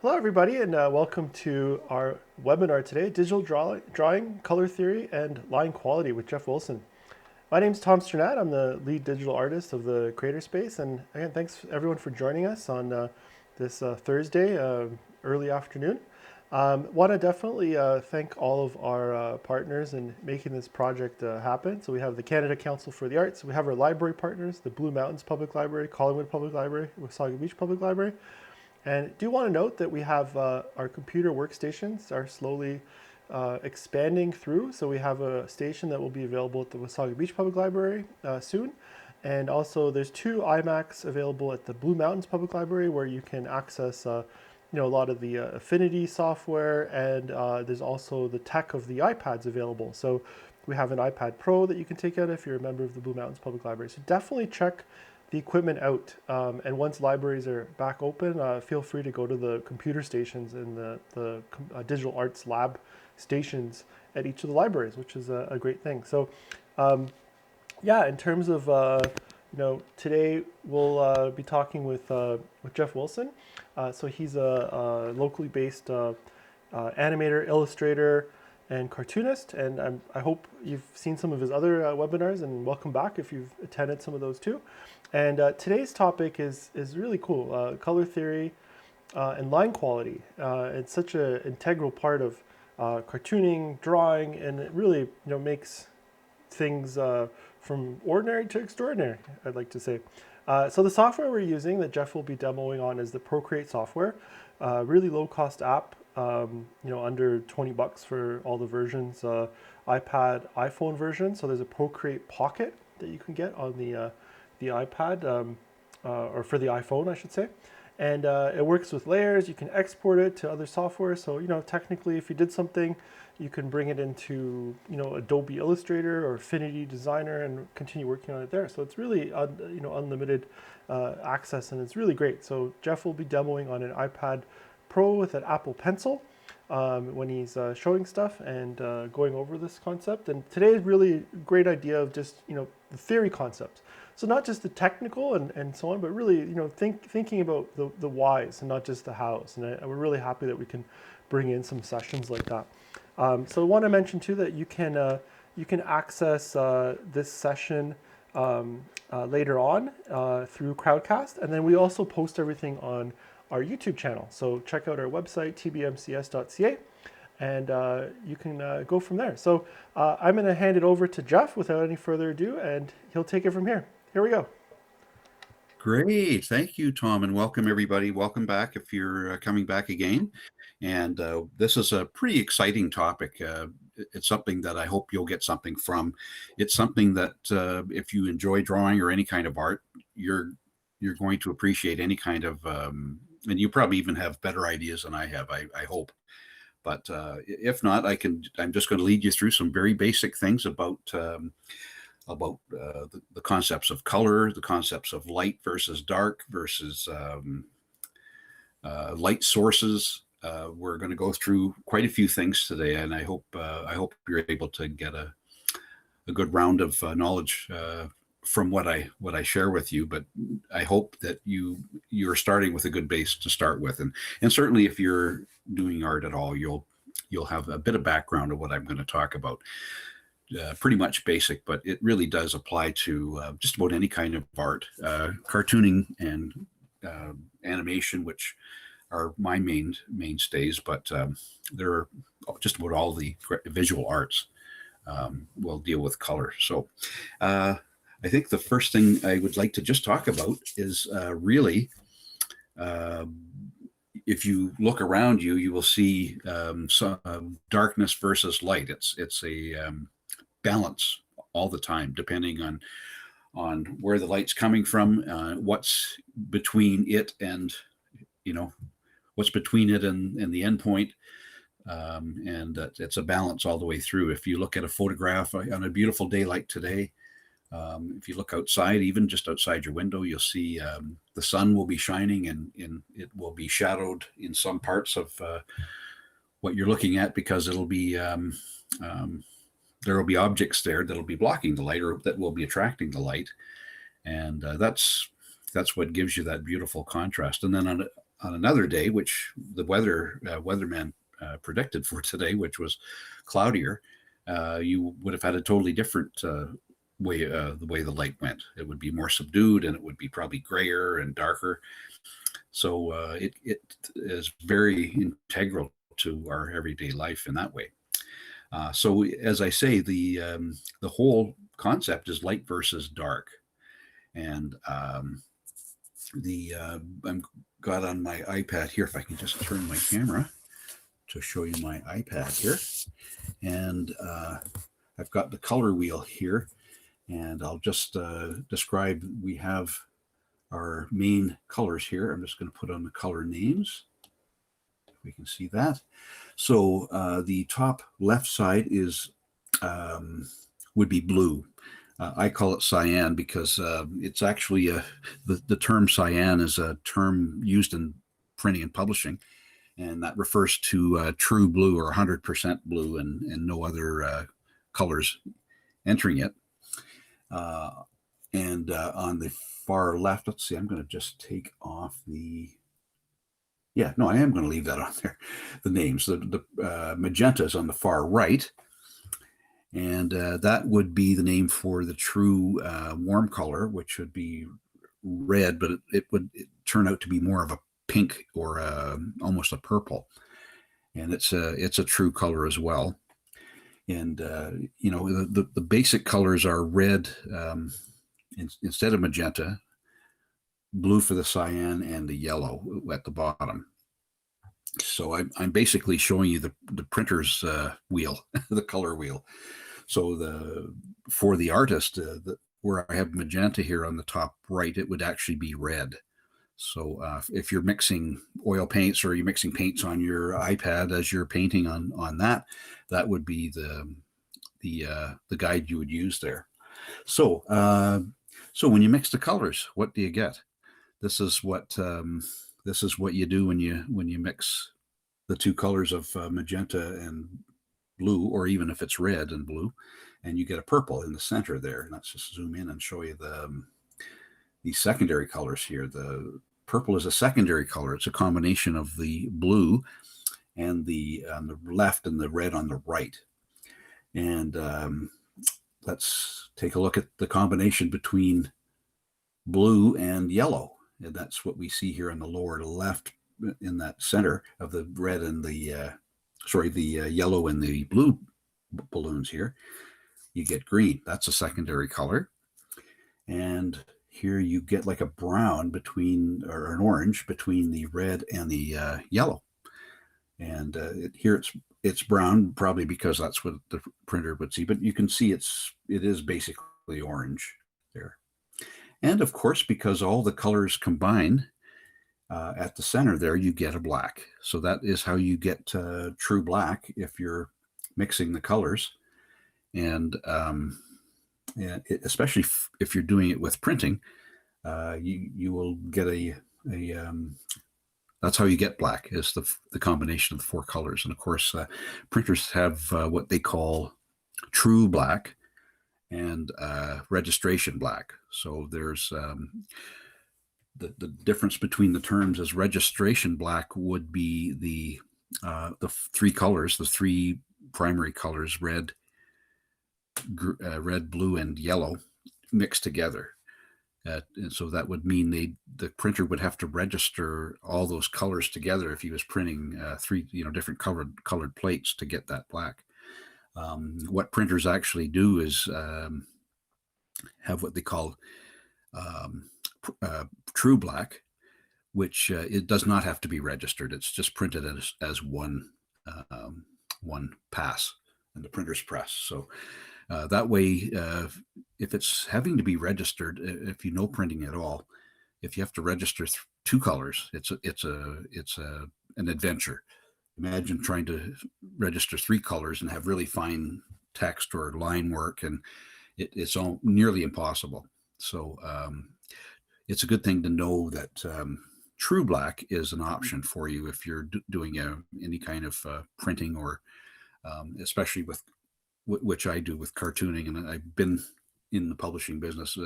Hello, everybody, and welcome to our webinar today, Drawing, Color Theory, and Line Quality with Jeff Wilson. My name is Tom Sternat. I'm the lead digital artist of the Creator Space, and again, thanks everyone for joining us on this Thursday, early afternoon. Want to definitely thank all of our partners in making this project happen. So we have the Canada Council for the Arts, we have our library partners, the Blue Mountains Public Library, Collingwood Public Library, Wasaga Beach Public Library, and do want to note that we have our computer workstations are slowly expanding through. So we have a station that will be available at the Wasaga Beach Public Library soon. And also there's two iMacs available at the Blue Mountains Public Library where you can access a lot of the Affinity software, and there's also the tech of the iPads available. So we have an iPad Pro that you can take out if you're a member of the Blue Mountains Public Library. So definitely check the equipment out. And once libraries are back open, feel free to go to the computer stations and the digital arts lab stations at each of the libraries, which is a great thing. So yeah, in terms of, today we'll be talking with Jeff Wilson. So he's a locally based animator, illustrator, and cartoonist, and I hope you've seen some of his other webinars, and welcome back if you've attended some of those too. And today's topic is really cool, color theory and line quality. It's such an integral part of cartooning, drawing, and it really makes things from ordinary to extraordinary, I'd like to say. So the software we're using that Jeff will be demoing on is the ProCreate software, really low cost app, under 20 bucks for all the versions, iPad, iPhone version. So there's a ProCreate Pocket that you can get on the iPad, or for the iPhone, I should say. And it works with layers. You can export it to other software. So, technically if you did something, you can bring it into, Adobe Illustrator or Affinity Designer and continue working on it there. So it's really, unlimited access, and it's really great. So Jeff will be demoing on an iPad Pro with an Apple Pencil when he's showing stuff and going over this concept. And today is really a great idea of just, the theory concepts. So not just the technical and so on, but really, thinking about the whys and not just the hows. And we're really happy that we can bring in some sessions like that. So I want to mention too that you can access this session later on through Crowdcast, and then we also post everything on our YouTube channel. So check out our website, tbmcs.ca, and you can go from there. So I'm going to hand it over to Jeff without any further ado, and he'll take it from here. Here we go. Great. Thank you, Tom, and welcome everybody. Welcome back if you're coming back again. And this is a pretty exciting topic. It's something that I hope you'll get something from. It's something that if you enjoy drawing or any kind of art, you're going to appreciate any kind of, and you probably even have better ideas than I have, I hope. But if not, I'm just going to lead you through some very basic things about the concepts of color, the concepts of light versus dark versus light sources. We're going to go through quite a few things today, and I hope you're able to get a good round of knowledge from what I share with you. But I hope that you're starting with a good base to start with, and certainly if you're doing art at all, you'll have a bit of background of what I'm going to talk about. Pretty much basic, but it really does apply to just about any kind of art, cartooning and animation, which are my mainstays, but there are just about all the visual arts will deal with color. So I think the first thing I would like to just talk about is really, if you look around you, you will see some darkness versus light. It's a balance all the time, depending on where the light's coming from, what's between it and what's between it and the end point, and it's a balance all the way through. If you look at a photograph on a beautiful day like today, if you look outside, even just outside your window, you'll see the sun will be shining, and it will be shadowed in some parts of what you're looking at, because it'll be there will be objects there that'll be blocking the light or that will be attracting the light. And that's what gives you that beautiful contrast. And then on another day, which the weatherman predicted for today, which was cloudier, you would have had a totally different way the way the light went. It would be more subdued, and it would be probably grayer and darker. So it is very integral to our everyday life in that way. So as I say, the whole concept is light versus dark, and I'm got on my iPad here. If I can just turn my camera to show you my iPad here, and I've got the color wheel here, and I'll just describe. We have our main colors here. I'm just going to put on the color names. If we can see that. So the top left side is would be blue. I call it cyan because it's actually the term cyan is a term used in printing and publishing, and that refers to true blue or 100% blue and no other colors entering it. And on the far left, let's see, I'm going to just take off the, yeah, no, I am going to leave that on there. The names, the magenta is on the far right, and that would be the name for the true warm color, which would be red, but it would turn out to be more of a pink or almost a purple, and it's a true color as well. And you know, the basic colors are red instead of magenta, blue for the cyan, and the yellow at the bottom. So I'm basically showing you the printer's wheel, the color wheel. So for the artist, where I have magenta here on the top right, it would actually be red. So if you're mixing oil paints or you're mixing paints on your iPad as you're painting on that would be the guide you would use there. So so when you mix the colors, what do you get? This is what you do when you mix the two colors of magenta and blue, or even if it's red and blue, and you get a purple in the center there. And let's just zoom in and show you the secondary colors here. The purple is a secondary color. It's a combination of the blue and on the left and the red on the right. And let's take a look at the combination between blue and yellow. And that's what we see here in the lower left in that center of the red and the yellow and the blue balloons here. You get green. That's a secondary color. And here you get like a brown or an orange between the red and the yellow. And here it's brown, probably because that's what the printer would see. But you can see it is basically orange there. And of course, because all the colors combine at the center there, you get a black. So that is how you get true black if you're mixing the colors. And especially if you're doing it with printing, you will get that's how you get black, is the combination of the four colors. And of course, printers have what they call true black and registration black. So there's the difference between the terms is registration black would be the three colors, the three primary colors, red, blue, and yellow, mixed together. And so that would mean the printer would have to register all those colors together if he was printing three different colored plates to get that black. What printers actually do is have what they call true black, which it does not have to be registered. It's just printed as one pass in the printer's press. So that way, if it's having to be registered, if you know printing at all, if you have to register two colors, it's an adventure. Imagine trying to register three colors and have really fine text or line work, and it's all nearly impossible. So it's a good thing to know that true black is an option for you if you're doing any kind of printing, or especially with which I do with cartooning, and I've been in the publishing business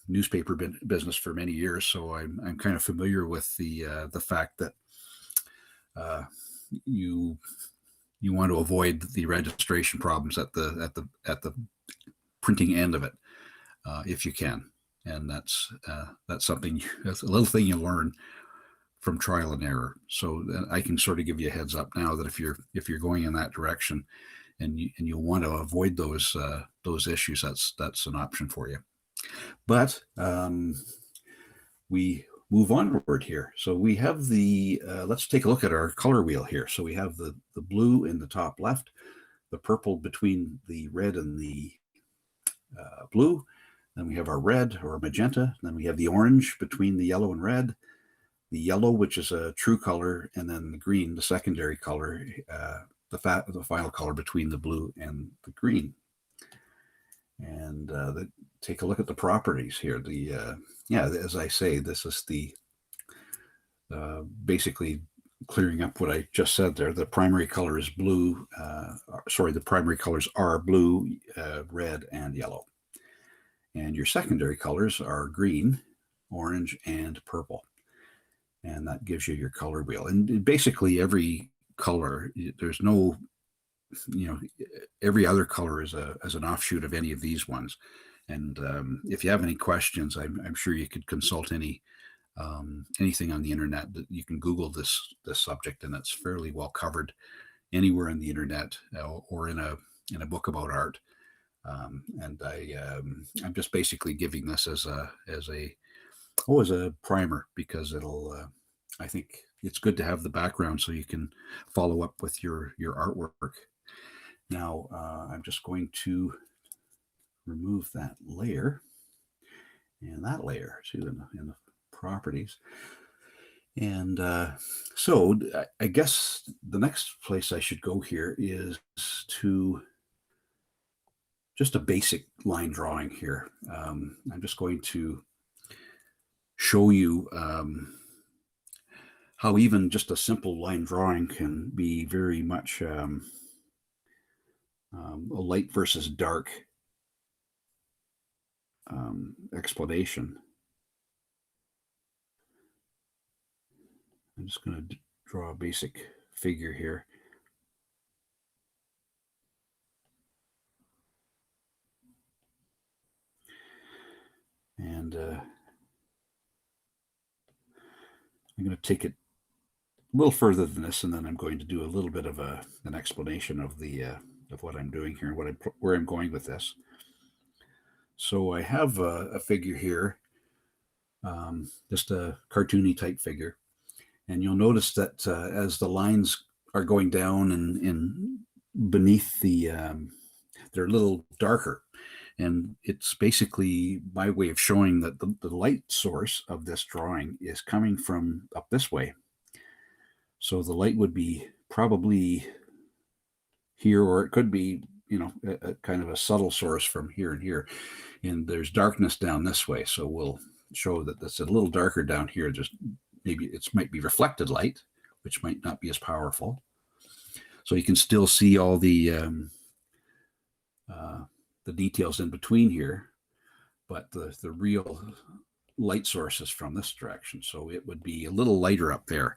newspaper business for many years, so I'm kind of familiar with the fact that you want to avoid the registration problems at the printing end of it, if you can. And that's something, that's a little thing you learn from trial and error. So I can sort of give you a heads up now that if you're going in that direction and you want to avoid those issues, that's an option for you. But we move onward here. So we have the let's take a look at our color wheel here. So we have the blue in the top left, the purple between the red and the blue. Then we have our red or magenta. Then we have the orange between the yellow and red, the yellow, which is a true color, and then the green, the secondary color, the final color between the blue and the green. And take a look at the properties here. As I say, this is the basically clearing up what I just said there. The primary color is blue. The primary colors are blue, red, and yellow. And your secondary colors are green, orange, and purple. And that gives you your color wheel. And basically every color, there's no, every other color is an offshoot of any of these ones. And if you have any questions, I'm sure you could consult anything on the internet. That you can Google this subject, and it's fairly well covered anywhere on the internet or in a book about art. And I'm just basically giving this as a primer, because it'll I think it's good to have the background so you can follow up with your artwork. Now I'm just going to remove that layer and that layer too in the properties. And so I guess the next place I should go here is to just a basic line drawing here. I'm just going to show you how even just a simple line drawing can be very much a light versus dark explanation. I'm just going to draw a basic figure here. And I'm going to take it a little further than this, and then I'm going to do a little bit of an explanation of what I'm doing here and where I'm going with this. So I have a figure here, just a cartoony type figure, and you'll notice that as the lines are going down and beneath they're a little darker. And it's basically my way of showing that the light source of this drawing is coming from up this way. So the light would be probably here, or it could be, a kind of a subtle source from here and here. And there's darkness down this way. So we'll show that it's a little darker down here. Just maybe it might be reflected light, which might not be as powerful. So you can still see all the details in between here, but the real light source is from this direction. So it would be a little lighter up there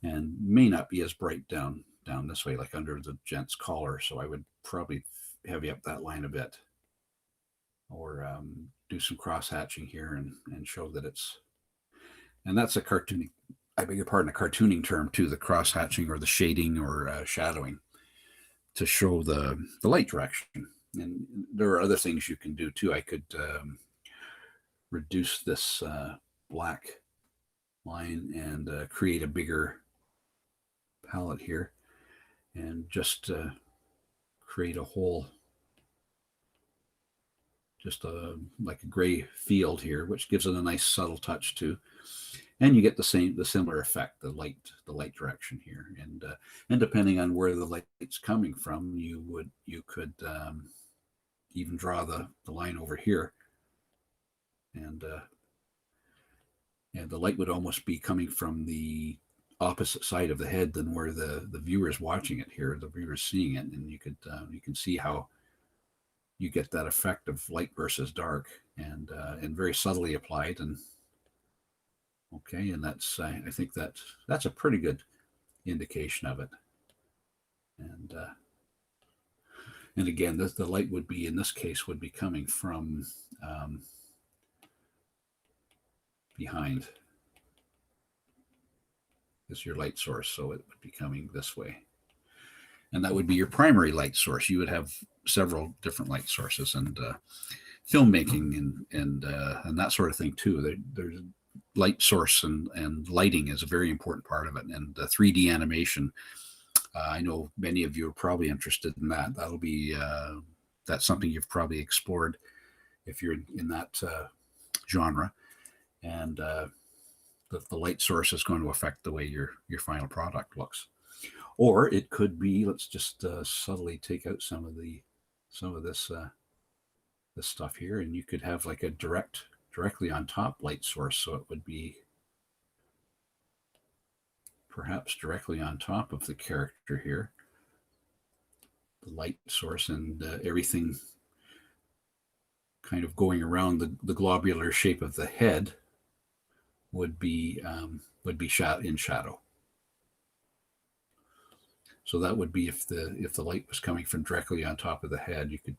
and may not be as bright down this way, like under the gent's collar. So I would probably heavy up that line a bit, or do some cross hatching here and show that it's, and that's a cartooning, I beg your pardon, a cartooning term too, the cross hatching or the shading or shadowing to show the light direction. And there are other things you can do too. I could reduce this black line and create a bigger palette here, and just create a whole, just like a gray field here, which gives it a nice subtle touch too. And you get the similar effect, the light direction here. And depending on where the light's coming from, you could even draw the line over here, and the light would almost be coming from the opposite side of the head than where the viewer is watching it here, the viewer is seeing it. And you can see how you get that effect of light versus dark, and very subtly applied. And okay, and that's I think that's a pretty good indication of it. And again, the light would be, in this case, would be coming from behind. This is your light source, so it would be coming this way. And that would be your primary light source. You would have several different light sources, and filmmaking and that sort of thing too. There's light source and lighting is a very important part of it. And 3D animation, I know many of you are probably interested in that. That'll be that's something you've probably explored if you're in that genre. And the light source is going to affect the way your final product looks. Or it could be, let's just subtly take out some of this this stuff here, and you could have like a directly on top light source. So it would be perhaps directly on top of the character here, the light source, and everything kind of going around the globular shape of the head would be in shadow. So that would be if the light was coming from directly on top of the head. You could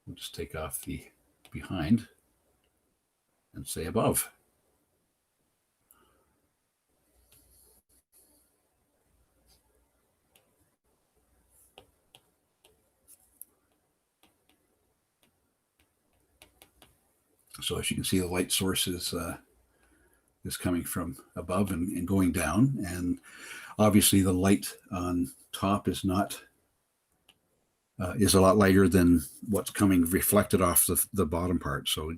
we'll just take off the behind and say above. So as you can see, the light source is coming from above and going down, and obviously the light on top is not is a lot lighter than what's coming reflected off the bottom part. So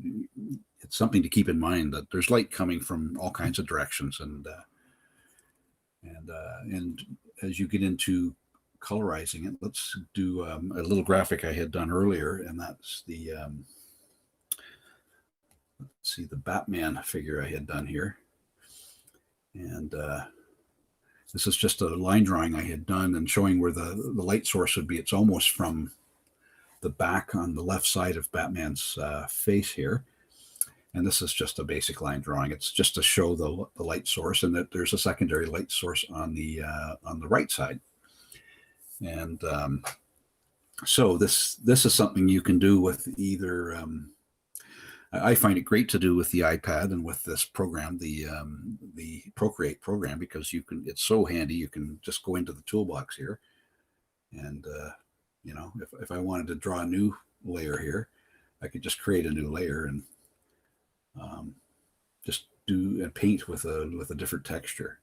it's something to keep in mind that there's light coming from all kinds of directions, and as you get into colorizing it, let's do a little graphic I had done earlier, and that's the let's see, the Batman figure I had done here. And this is just a line drawing I had done and showing where the light source would be. It's almost from the back on the left side of Batman's face here. And this is just a basic line drawing. It's just to show the light source, and that there's a secondary light source on the right side. And so this is something you can do with either I find it great to do with the iPad and with this program, the ProCreate program, because it's so handy. You can just go into the toolbox here, and if I wanted to draw a new layer here, I could just create a new layer and just do and paint with a different texture.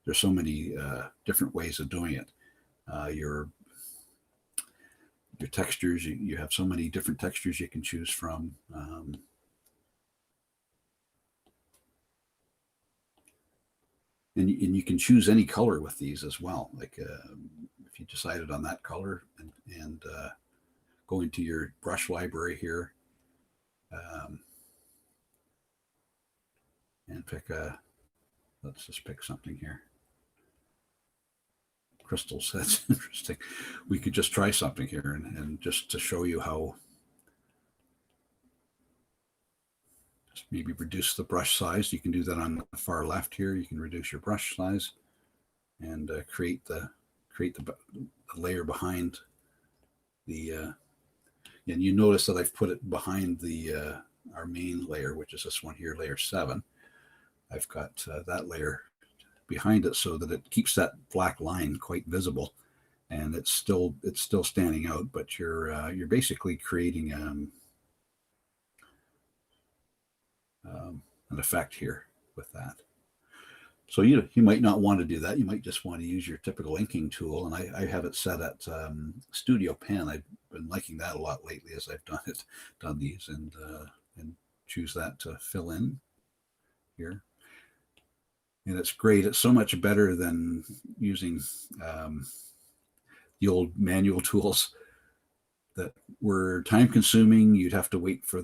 There's so many different ways of doing it. Your textures, you have so many different textures you can choose from. And you can choose any color with these as well. Like if you decided on that color and go into your brush library here and pick let's just pick something here. Crystals, that's interesting. We could just try something here and just to show you how, just maybe reduce the brush size. You can do that on the far left here. You can reduce your brush size and create the layer behind the, and you notice that I've put it behind the our main layer, which is this one here, layer 7. I've got that layer behind it so that it keeps that black line quite visible, and it's still standing out, but you're basically creating an effect here with that. So you might not want to do that. You might just want to use your typical inking tool, and I have it set at Studio Pen. I've been liking that a lot lately as I've done these, and choose that to fill in here. And it's great. It's so much better than using the old manual tools that were time consuming. You'd have to wait for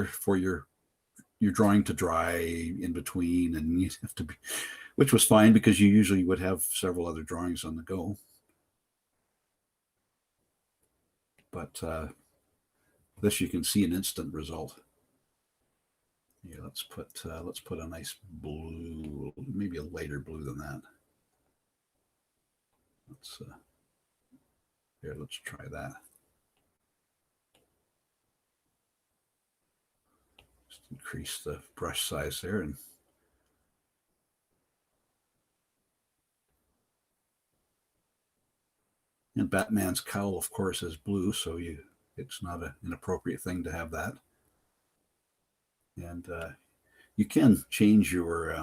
for your drawing to dry in between, and you'd have to be, which was fine because you usually would have several other drawings on the go. but this you can see an instant result. Here, let's put a nice blue, maybe a lighter blue than that. Let's try that. Just increase the brush size there, and Batman's cowl, of course, is blue, so it's not an inappropriate thing to have that. And you can change your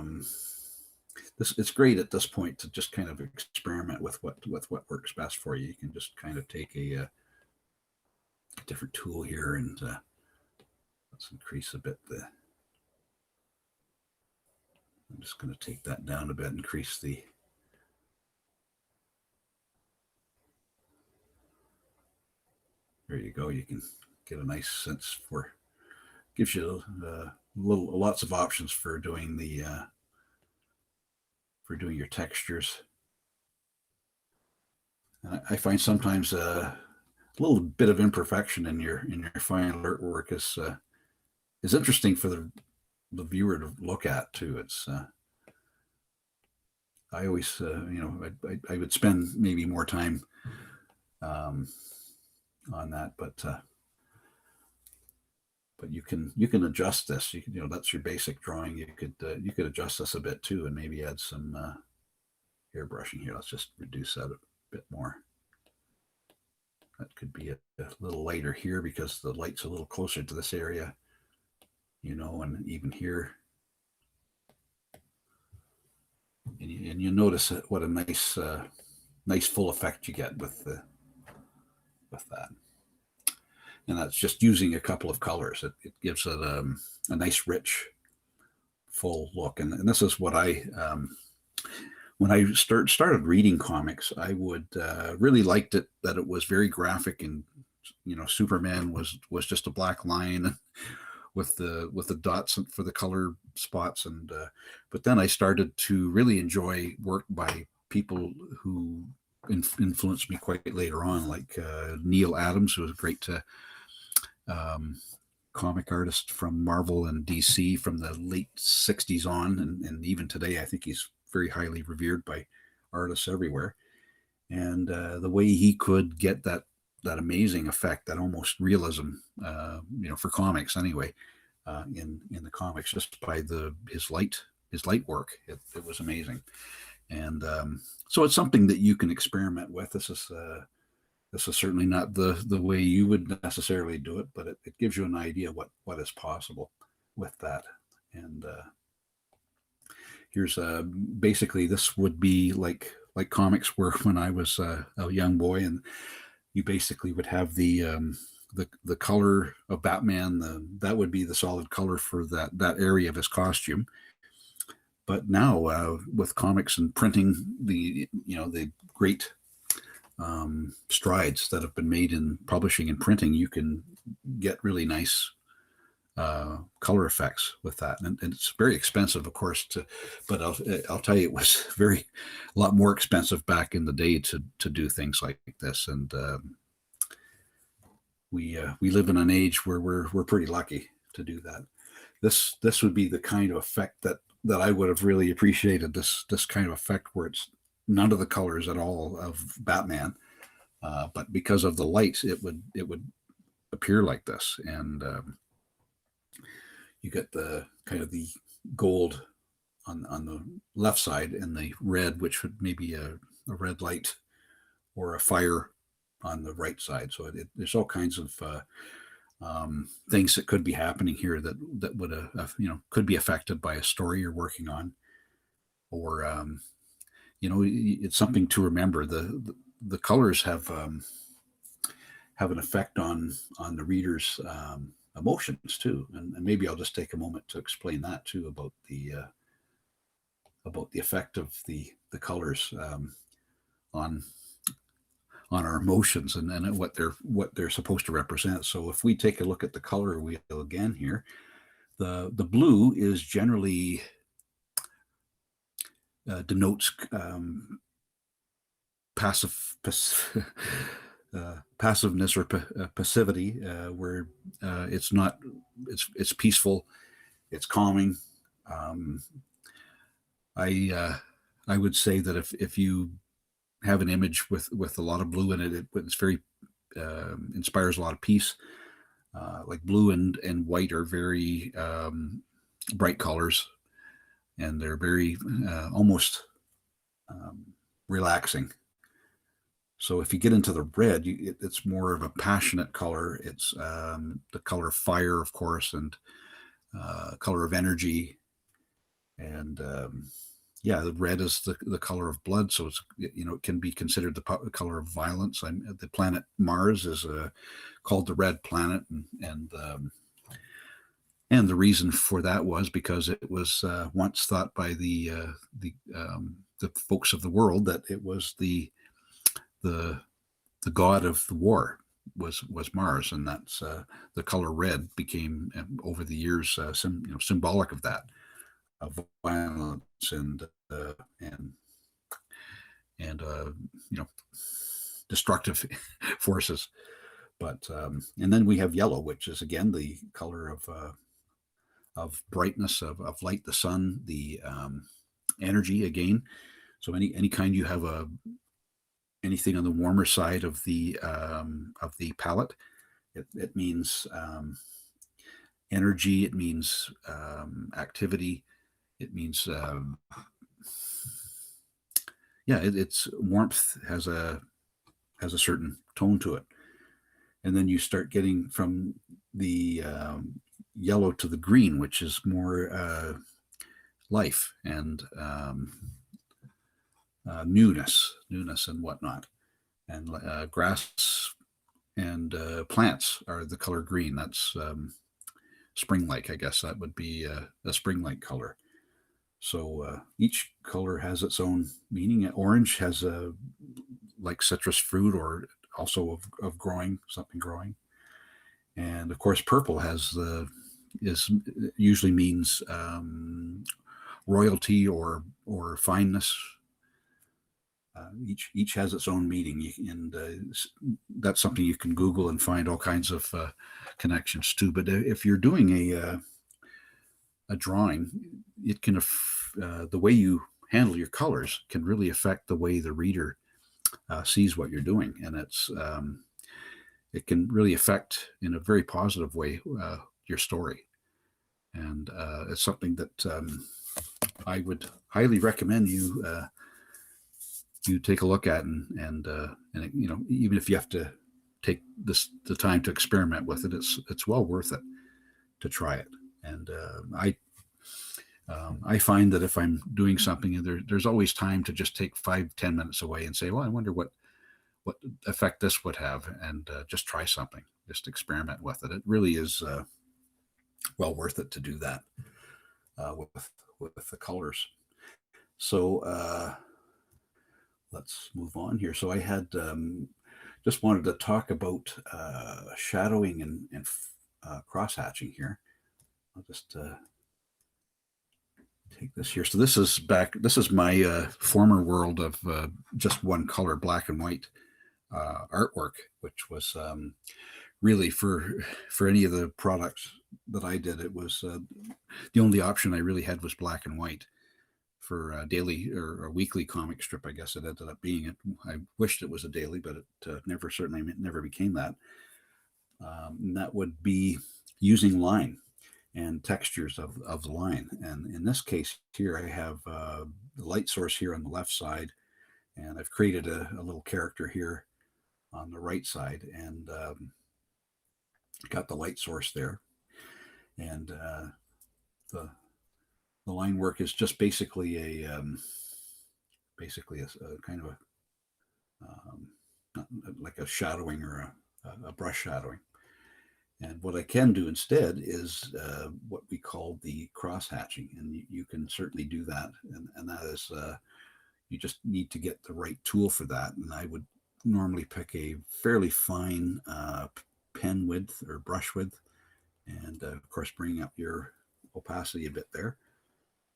it's great at this point to just kind of experiment with what works best for you. You can just kind of take a different tool here, and let's increase a bit the. I'm just going to take that down a bit, increase the. There you go. You can get a nice sense for. Gives you lots of options for doing your textures. And I find sometimes a little bit of imperfection in your final artwork is interesting for the viewer to look at too. It's I always I would spend maybe more time on that, but you can adjust this. That's your basic drawing. You could adjust this a bit too, and maybe add some airbrushing here. Let's just reduce that a bit more. That could be a little lighter here because the light's a little closer to this area, and even here. And you notice what a nice full effect you get with that. And that's just using a couple of colors. It gives it a nice, rich, full look. And this is what when I started reading comics, I would really liked it that it was very graphic, and Superman was just a black line with the dots for the color spots, and but then I started to really enjoy work by people who influenced me quite later on, like Neil Adams, who was a great comic artist from Marvel and DC from the late 60s on, and even today I think he's very highly revered by artists everywhere. And the way he could get that amazing effect, that almost realism, for comics anyway, in the comics, just by his light work, it was amazing. And so it's something that you can experiment with. This is certainly not the way you would necessarily do it, but it gives you an idea what is possible with that. And here's basically, this would be like comics were when I was a young boy, and you basically would have the color of Batman. That would be the solid color for that area of his costume. But now with comics and printing, the great strides that have been made in publishing and printing, you can get really nice color effects with that, and it's very expensive, of course. But I'll tell you, it was a lot more expensive back in the day to do things like this. And we live in an age where we're pretty lucky to do that. This would be the kind of effect that I would have really appreciated. This kind of effect where it's none of the colors at all of Batman, but because of the light, it would appear like this. And you get the kind of the gold on the left side, and the red, which would maybe a red light or a fire on the right side. So there's all kinds of things that could be happening here that would could be affected by a story you're working on, or it's something to remember. The colors have an effect on the reader's emotions too, and maybe I'll just take a moment to explain that too, about the effect of the colors on our emotions, and what they're supposed to represent. So if we take a look at the color wheel again here, the blue is generally denotes passive passiveness or passivity, where it's peaceful, it's calming. Um, I I would say that if you have an image with a lot of blue in it, it's very inspires a lot of peace. Like blue and white are very bright colors, and they're very almost um, relaxing. So if you get into the red, it's more of a passionate color. It's the color of fire, of course, and color of energy. And yeah, the red is the color of blood. So it's, it can be considered the color of violence. The planet Mars is called the red planet, and the reason for that was because it was once thought by the folks of the world that it was the the god of the war was Mars, and that's the color red became over the years symbolic of that, of violence and and destructive forces. But and then we have yellow, which is again the color of brightness, of light, the sun, the energy again. So any kind you have anything on the warmer side of the palette, it means energy. It means activity. It means it's warmth has a certain tone to it. And then you start getting from the yellow to the green, which is more life and newness and whatnot. And grass and plants are the color green. That's spring-like, I guess that would be a spring-like color. So each color has its own meaning. Orange has like citrus fruit, or also of growing, something growing. And of course, purple is usually means royalty or fineness. Each has its own meaning, and that's something you can Google and find all kinds of connections to. But if you're doing a drawing, it can the way you handle your colors can really affect the way the reader sees what you're doing, and it can really affect in a very positive way your story. And it's something that I would highly recommend you take a look at, and even if you have to take the time to experiment with it, it's well worth it to try it. And I find that if I'm doing something, and there's always time to just take 5-10 minutes away and say, well, I wonder what effect this would have, and just try something, just experiment with it. It really is well worth it to do that with the colors. So let's move on here. So I had just wanted to talk about shadowing and cross hatching here. I'll just take this here. So this is my former world of just one color, black and white artwork, which was really for any of the products that I did, it was the only option I really had was black and white for a daily or a weekly comic strip. I guess it ended up being it. I wished it was a daily, but it never became that. And that would be using line and textures of the line. And in this case here, I have the light source here on the left side, and I've created a little character here on the right side, and got the light source there. And the line work is just basically a kind of not like a shadowing or a brush shadowing. And what I can do instead is what we call the cross hatching, and you can certainly do that. And that is you just need to get the right tool for that. And I would normally pick a fairly fine pen width or brush width, and of course bring up your opacity a bit there.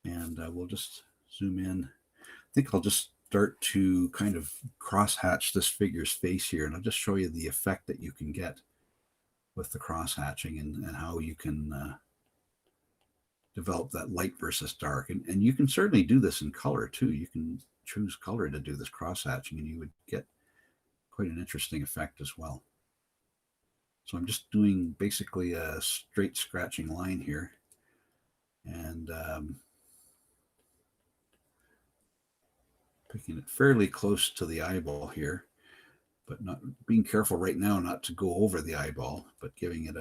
And we'll just zoom in. I think I'll just start to kind of cross-hatch this figure's face here, and I'll just show you the effect that you can get with the cross-hatching and how you can develop that light versus dark. And you can certainly do this in color too. You can choose color to do this cross-hatching, and you would get quite an interesting effect as well. So I'm just doing basically a straight scratching line here, and picking it fairly close to the eyeball here, but not being careful right now not to go over the eyeball, but giving it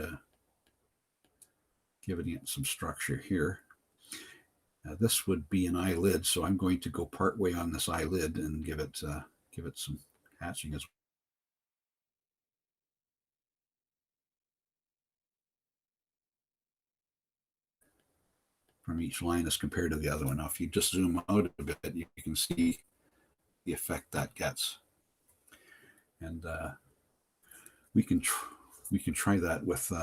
some structure here. This would be an eyelid, so I'm going to go part way on this eyelid and give it some hatching as well. From each line as compared to the other one. Now, if you just zoom out a bit, you can see the effect that gets. And we can try that with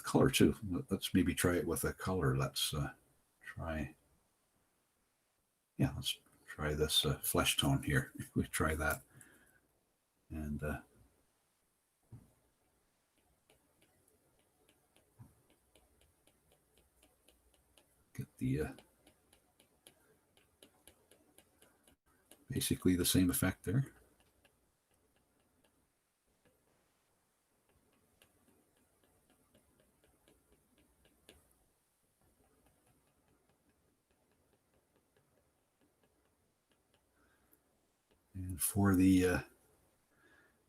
color too. Let's maybe try it with a color. Let's try this flesh tone here. We try that, and get the basically the same effect there. And for the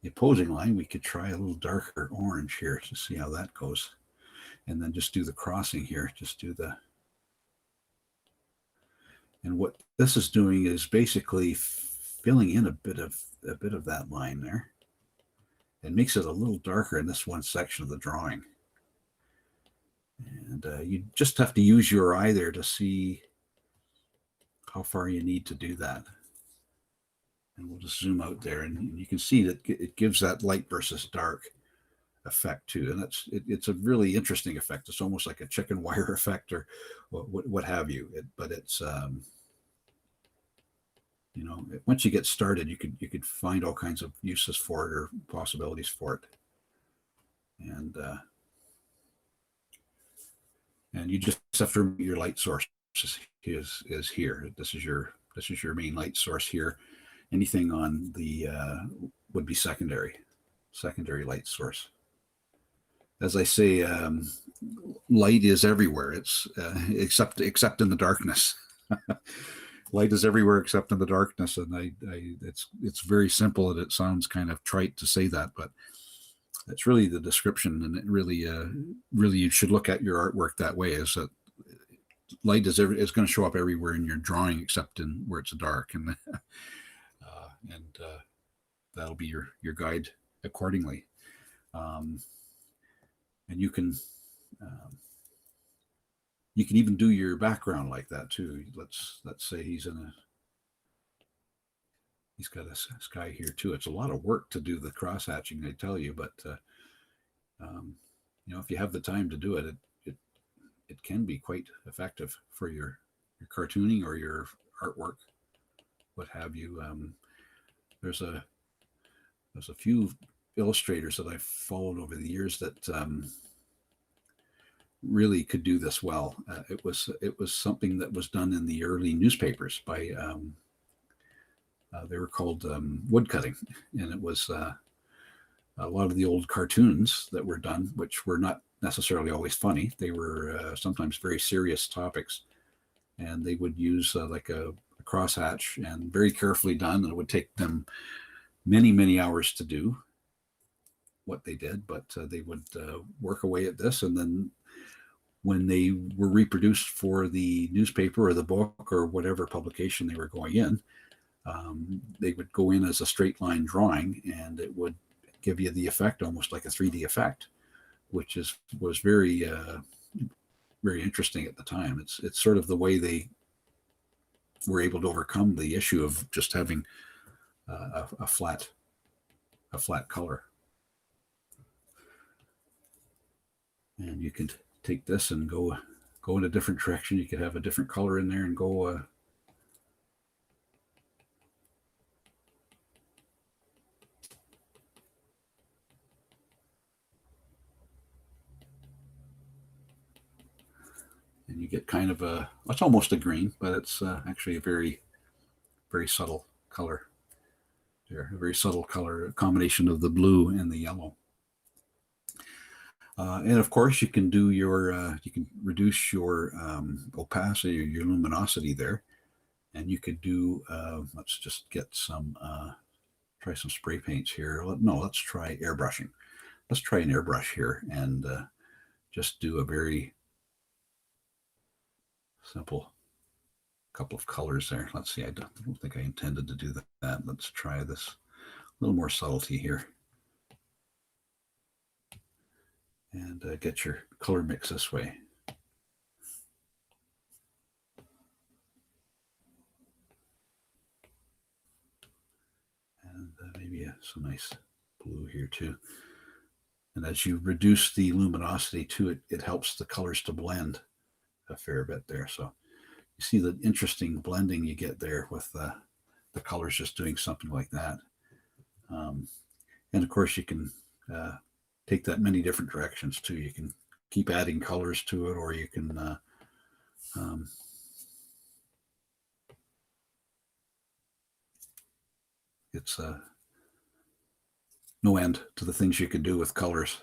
opposing line, we could try a little darker orange here to see how that goes. And then just do the crossing here. Just do the... And what this is doing is basically filling in a bit of that line there. It makes it a little darker in this one section of the drawing. And you just have to use your eye there to see how far you need to do that. And we'll just zoom out there, and you can see that it gives that light versus dark effect too. And it's a really interesting effect. It's almost like a chicken wire effect or what have you. But it's once you get started, you could find all kinds of uses for it or possibilities for it. And you just have to remember your light source is here. This is your main light source here. Anything on the would be secondary light source. As I say, light is everywhere. It's except in the darkness. Light is everywhere except in the darkness, and it's very simple, and it sounds kind of trite to say that, but it's really the description, and it really you should look at your artwork that way. Is that light is going to show up everywhere in your drawing except in where it's dark, and that'll be your guide accordingly. And you can even do your background like that too. Let's say he's got a sky here too. It's a lot of work to do the cross hatching, I tell you, but if you have the time to do it, it can be quite effective for your cartooning or your artwork, what have you. There's a few illustrators that I've followed over the years that really could do this well. It was something that was done in the early newspapers by they were called woodcutting, and it was a lot of the old cartoons that were done, which were not necessarily always funny. They were sometimes very serious topics, and they would use like a crosshatch, and very carefully done, and it would take them many hours to do what they did, but they would work away at this, and then when they were reproduced for the newspaper or the book or whatever publication they were going in, they would go in as a straight line drawing, and it would give you the effect almost like a 3D effect, which was very very interesting at the time. It's sort of the way they were able to overcome the issue of just having a flat color. And you can take this and go in a different direction. You could have a different color in there and go and you get kind of it's almost a green, but it's actually a very, very subtle color there, a very subtle color combination of the blue and the yellow. And of course, you can do you can reduce your opacity or your luminosity there. And you could do, let's just get some, try some spray paints here. No, let's try airbrushing. Let's try an airbrush here and just do a very simple couple of colors there. Let's see, I don't think I intended to do that. Let's try this, a little more subtlety here. And get your color mix this way. And maybe some nice blue here too. And as you reduce the luminosity to it, it helps the colors to blend a fair bit there. So you see the interesting blending you get there with the colors just doing something like that. And of course, you can take that many different directions too. You can keep adding colors to it, or you can it's no end to the things you can do with colors.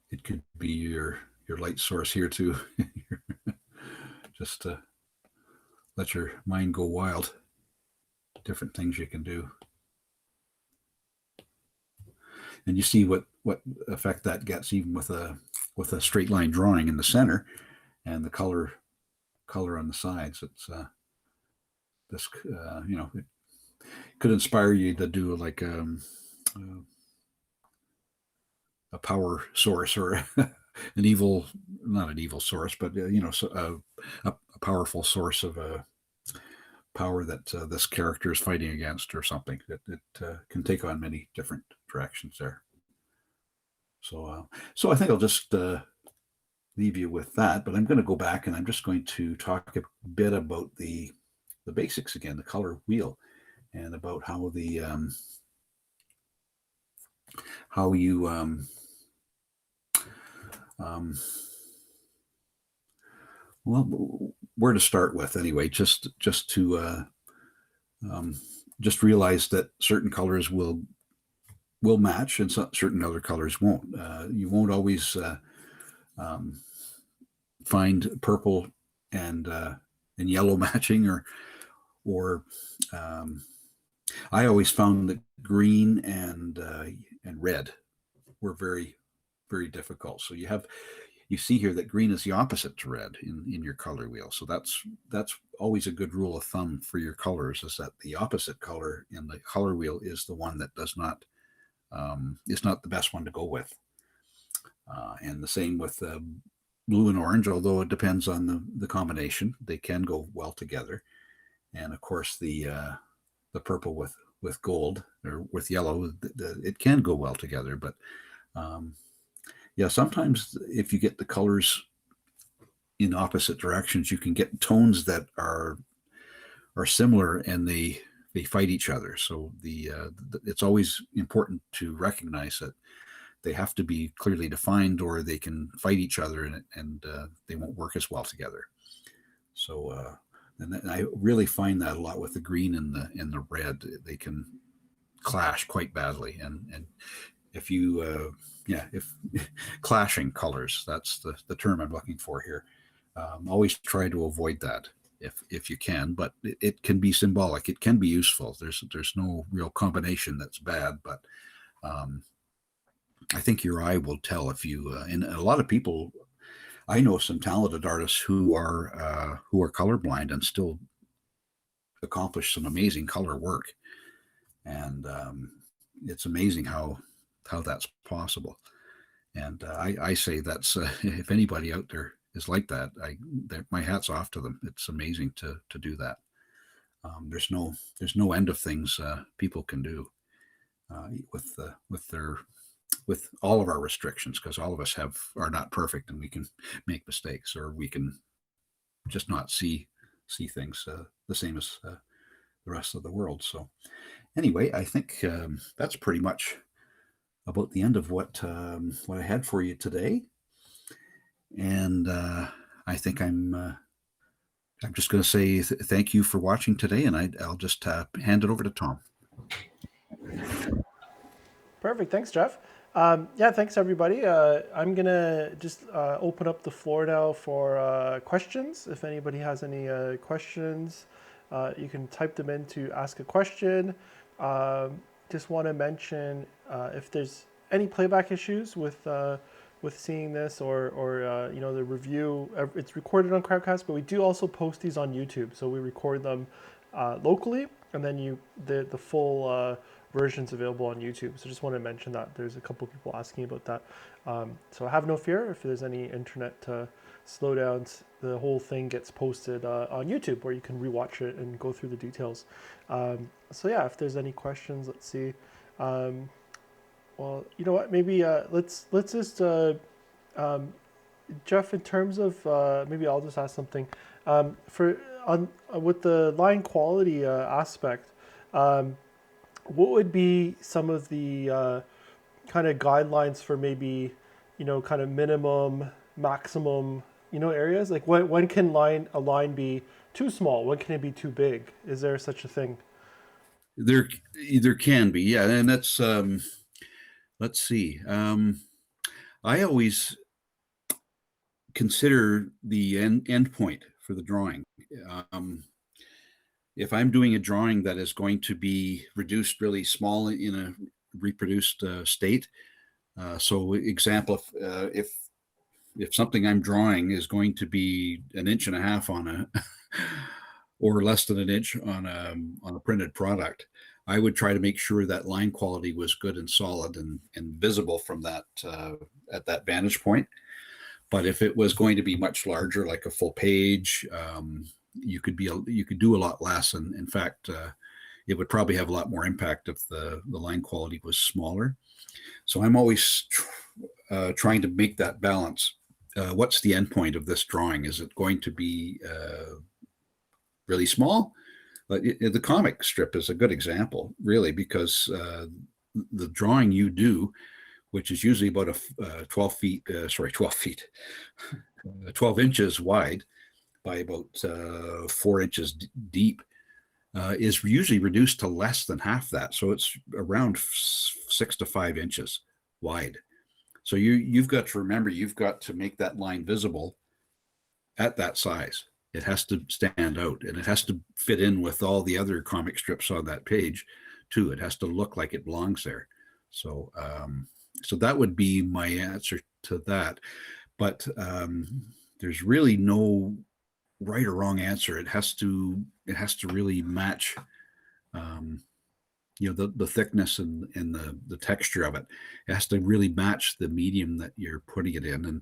It could be your light source here too. Just to let your mind go wild. Different things you can do. And you see what effect that gets even with a straight line drawing in the center and the color on the sides. It's this it could inspire you to do like a power source or an evil, not an evil source, but so, a powerful source of power that this character is fighting against or something. It can take on many different directions there. So I think I'll just leave you with that, but I'm going to go back and I'm just going to talk a bit about the basics again, the color wheel, and about how the how you well, where to start with anyway, just to just realize that certain colors will match and certain other colors won't. You won't always find purple and yellow matching, or I always found that green and red were very, very difficult. So you see here that green is the opposite to red in your color wheel. So that's always a good rule of thumb for your colors, is that the opposite color in the color wheel is the one that does not is not the best one to go with. And the same with blue and orange, although it depends on the combination, they can go well together. And of course, the purple with gold or with yellow, it can go well together. But yeah, sometimes if you get the colors in opposite directions, you can get tones that are similar and they fight each other. So it's always important to recognize that they have to be clearly defined, or they can fight each other and they won't work as well together. So and I really find that a lot with the green and the red. They can clash quite badly, and if you if clashing colors, that's the term I'm looking for here. Always try to avoid that if you can, but it can be symbolic. It can be useful. There's no real combination that's bad, but I think your eye will tell if you. And a lot of people, I know some talented artists who are colorblind and still accomplish some amazing color work, and it's amazing how that's possible. And I say that's if anybody out there is like that, my hat's off to them. It's amazing to do that. There's no end of things people can do with all of our restrictions, because all of us are not perfect and we can make mistakes, or we can just not see things the same as the rest of the world. So anyway, I think that's pretty much about the end of what I had for you today, and I think I'm just going to say thank you for watching today, and I'll just hand it over to Tom. Perfect. Thanks, Jeff. Yeah, thanks everybody. I'm gonna just open up the floor now for questions. If anybody has any questions, you can type them in to ask a question. Just want to mention if there's any playback issues with seeing this or the review. It's recorded on Crowdcast, but we do also post these on YouTube. So we record them locally, and then the full versions available on YouTube. So just want to mention that there's a couple people asking about that. So have no fear if there's any internet slowdowns. The whole thing gets posted on YouTube, where you can rewatch it and go through the details. So yeah, if there's any questions, let's see. Well, you know what? Maybe let's just Jeff, in terms of maybe I'll just ask something for on with the line quality aspect. What would be some of the kind of guidelines for maybe, kind of minimum, maximum, areas? Like when can a line be too small? When can it be too big? Is there such a thing? There can be, yeah, and that's let's see. I always consider the end point for the drawing. If I'm doing a drawing that is going to be reduced really small in a reproduced state, so example, if something I'm drawing is going to be 1.5 inches on a or less than an inch on a printed product, I would try to make sure that line quality was good and solid and visible from that at that vantage point. But if it was going to be much larger, like a full page, you could do a lot less, and in fact, it would probably have a lot more impact if the line quality was smaller. So I'm always trying to make that balance. What's the end point of this drawing? Is it going to be really small? But the comic strip is a good example, really, because the drawing you do, which is usually about 12 feet, 12 inches wide by about 4 inches deep, is usually reduced to less than half that. So it's around 6 to 5 inches wide. So you've got to remember, you've got to make that line visible at that size. It has to stand out, and it has to fit in with all the other comic strips on that page too. It has to look like it belongs there. So so that would be my answer to that. But there's really no right or wrong answer. It has to really match the thickness and the texture of it. It has to really match the medium that you're putting it in. And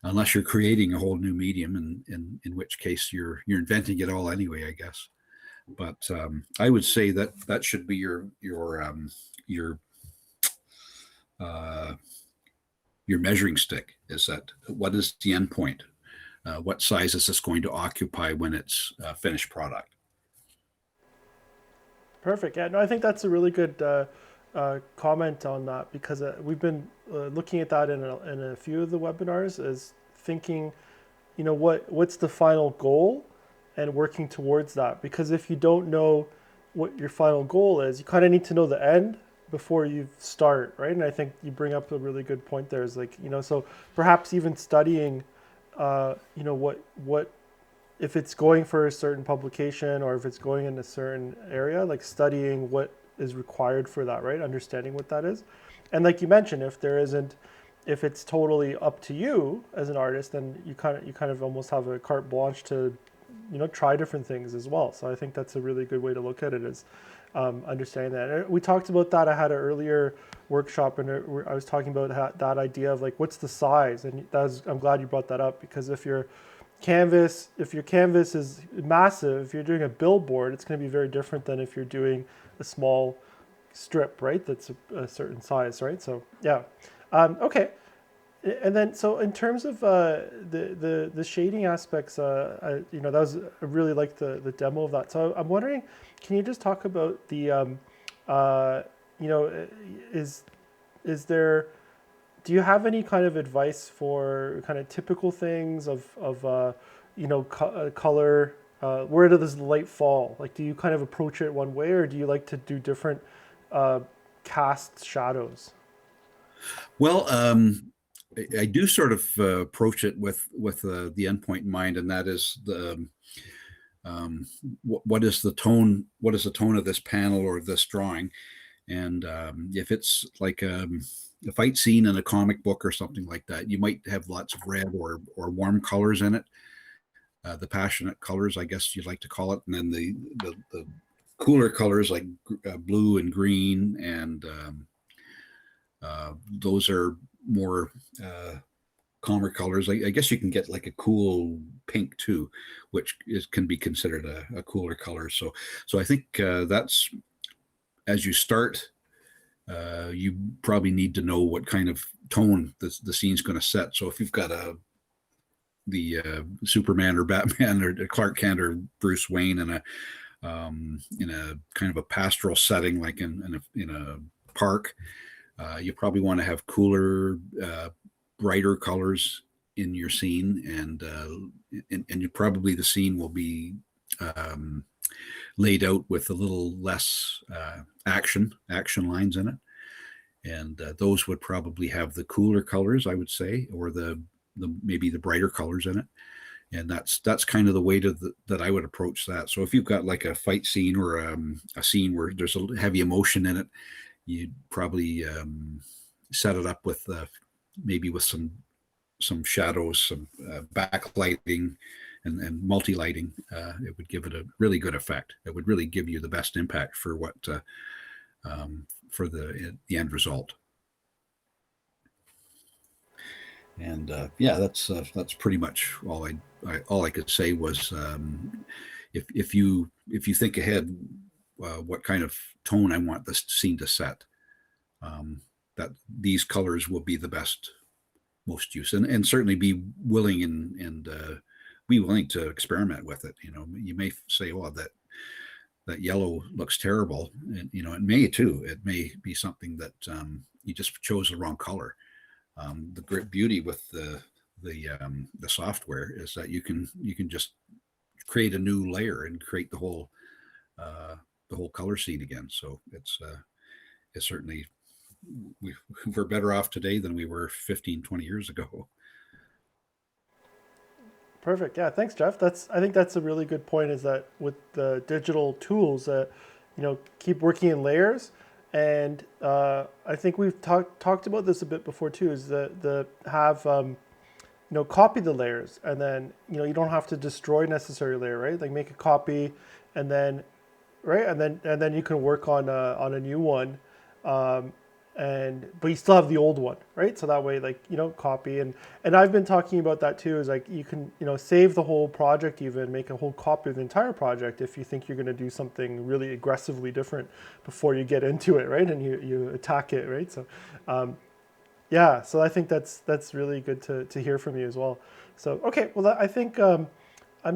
unless you're creating a whole new medium, and in which case you're inventing it all anyway, I guess. But I would say that should be your measuring stick. Is that what is the end point? What size is this going to occupy when it's a finished product? Perfect. Yeah, no, I think that's a really good comment on that, because we've been looking at that in a few of the webinars, as thinking, what's the final goal and working towards that. Because if you don't know what your final goal is, you kind of need to know the end before you start, right? And I think you bring up a really good point there. Is like, so perhaps even studying, what if it's going for a certain publication, or if it's going in a certain area, like studying what is required for that, right? Understanding what that is. And like you mentioned, if it's totally up to you as an artist, then you kind of almost have a carte blanche to, try different things as well. So I think that's a really good way to look at it, is understanding that. And we talked about that. I had an earlier workshop, and I was talking about that idea of like, what's the size? And I'm glad you brought that up, because if your canvas is massive, if you're doing a billboard, it's going to be very different than if you're doing a small strip, right? That's a certain size, right? So yeah, okay. And then, so in terms of the shading aspects, that was, I really liked the demo of that. So I'm wondering, can you just talk about the, is is there, do you have any kind of advice for kind of typical things of color? Where does the light fall? Like, do you kind of approach it one way, or do you like to do different uh, cast shadows? Well, I do sort of approach it with the endpoint in mind, and that is the um, what is the tone? What is the tone of this panel or this drawing? And if it's like a fight scene in a comic book or something like that, you might have lots of red or warm colors in it. The passionate colors, I guess you'd like to call it, and then the cooler colors like blue and green, and those are more calmer colors. I guess you can get like a cool pink too, which can be considered a cooler color. So I think that's as you start, you probably need to know what kind of tone the scene's going to set. So if you've got the Superman or Batman or Clark Kent or Bruce Wayne in a kind of a pastoral setting, like in a park, you probably want to have cooler, brighter colors in your scene, and you probably the scene will be um, laid out with a little less action lines in it, and those would probably have the cooler colors, I would say, or the maybe the brighter colors in it. And that's kind of the way that I would approach that. So if you've got like a fight scene or a scene where there's a heavy emotion in it, you'd probably set it up with maybe with some shadows, some backlighting, and multi-lighting. It would give it a really good effect. It would really give you the best impact for what for the end result. And yeah, that's pretty much all I could say was if you think ahead, what kind of tone I want this scene to set, um, that these colors will be the best most use, and certainly be willing and be willing to experiment with it. You may say, "Oh, that yellow looks terrible," and it may too. It may be something that you just chose the wrong color. The great beauty with the software is that you can just create a new layer and create the whole color scene again. So it's certainly we're better off today than we were 15, 20 years ago. Perfect. Yeah, thanks, Jeff. I think that's a really good point. Is that with the digital tools, keep working in layers, and I think we've talked about this a bit before too. Is the have copy the layers, and then you don't have to destroy necessary layer, right? Like make a copy, and then right, and then you can work on a new one, um, and but you still have the old one, right? So that way, like copy and I've been talking about that too. Is like you can save the whole project, even make a whole copy of the entire project if you think you're going to do something really aggressively different before you get into it, right? And you attack it, right? So yeah, so I think that's really good to hear from you as well. So okay, well I think I'm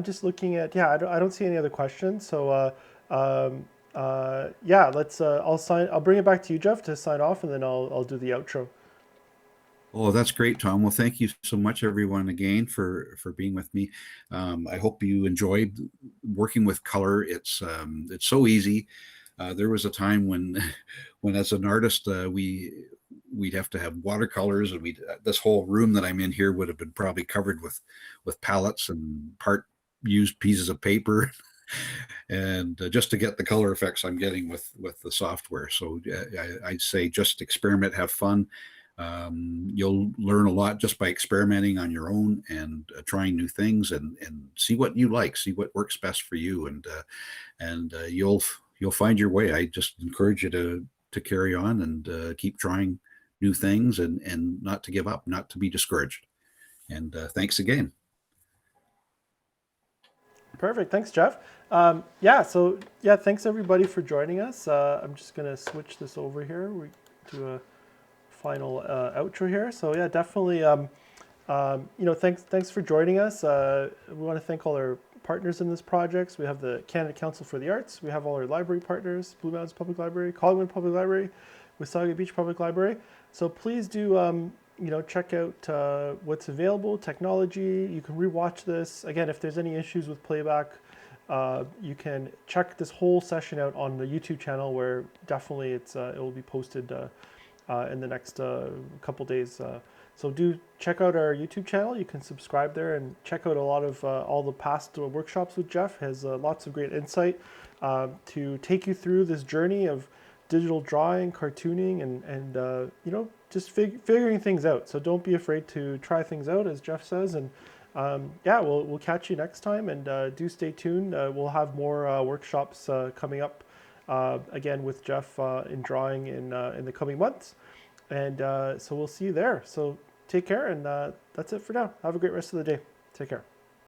just looking at I don't see any other questions. So yeah, let's I'll bring it back to you, Jeff, to sign off, and then I'll do the outro. Oh, that's great, Tom. Well, thank you so much, everyone, again for being with me. I hope you enjoyed working with color. It's so easy. There was a time when, when as an artist, we'd have to have watercolors, and we this whole room that I'm in here would have been probably covered with palettes and part used pieces of paper, and just to get the color effects I'm getting with the software. So I'd say just experiment, have fun. You'll learn a lot just by experimenting on your own and trying new things, and see what you like, see what works best for you, and you'll find your way. I just encourage you to carry on and keep trying new things, and not to give up, not to be discouraged. And thanks again. Perfect. Thanks, Jeff. Yeah. So yeah, thanks everybody for joining us. I'm just gonna switch this over here. We do a final outro here. So yeah, definitely. Thanks for joining us. We want to thank all our partners in this project. So we have the Canada Council for the Arts. We have all our library partners: Blue Mountains Public Library, Collingwood Public Library, Wasaga Beach Public Library. So please do, check out what's available, technology. You can rewatch this. Again, if there's any issues with playback, you can check this whole session out on the YouTube channel, where definitely it will be posted in the next couple days. So do check out our YouTube channel. You can subscribe there and check out a lot of all the past workshops with Jeff. He has lots of great insight to take you through this journey of digital drawing, cartooning, and just figuring things out. So don't be afraid to try things out, as Jeff says. And yeah, we'll catch you next time, and do stay tuned. We'll have more workshops coming up again with Jeff in drawing in the coming months. And so we'll see you there. So take care, and that's it for now. Have a great rest of the day. Take care.